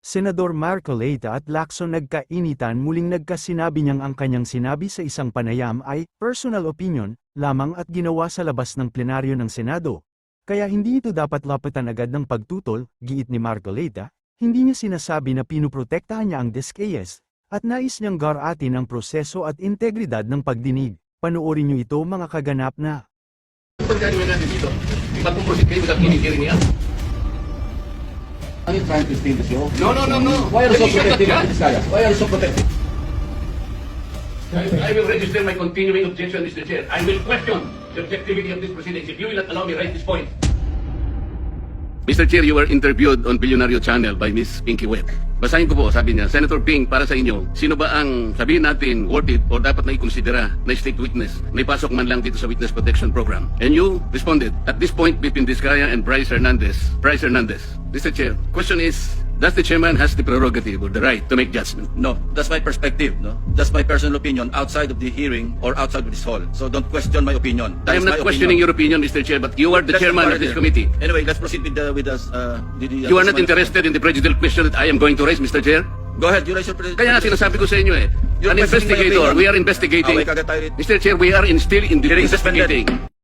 Senador Marcoleta at Lacson nagkainitan muling nagkasinabi niyang ang kanyang sinabi sa isang panayam ay personal opinion lamang at ginawa sa labas ng plenaryo ng Senado. Kaya hindi ito dapat lapatan agad ng pagtutol, giit ni Marcoleta, hindi niya sinasabi na pinuprotektahan niya ang DISC-AS, at nais niyang garatin ang proseso at integridad ng pagdinig. Panoorin niyo ito mga kaganap na. Pagkano natin dito? Ipag-proceed kayo sa kinikirin niya? Are you trying to steal the show? No. Why are you so Let me shut protective that of this guy? Why are you so protective? I will register my continuing objection, Mr. Chair. I will question the objectivity of this proceedings if you will not allow me to raise this point. Mr. Chair, you were interviewed on Billionario Channel by Miss Pinky Webb. Basahin ko po, sabi niya, Senator Ping, para sa inyo, sino ba ang sabihin natin worth it or dapat na i-considera na state witness na ipasok man lang dito sa Witness Protection Program? And you responded, at this point between Vizcaya and Bryce Hernandez. Mr. Chair, question is, does the chairman has the prerogative or the right to make judgment? No, that's my perspective, no? That's my personal opinion outside of the hearing or outside of this hall. So don't question my opinion. I am not questioning your opinion, Mr. Chair, but you are the chairman of this committee. Anyway, let's proceed with us. You are not interested in the prejudicial question that I am going to raise, Mr. Chair? Go ahead, you raise your Kaya nga sinasabi ko sa inyo You're an questioning my investigator, opinion. we are investigating. Okay, kagad tayo. Mr. Chair, we are still in the Hearing suspended. investigating.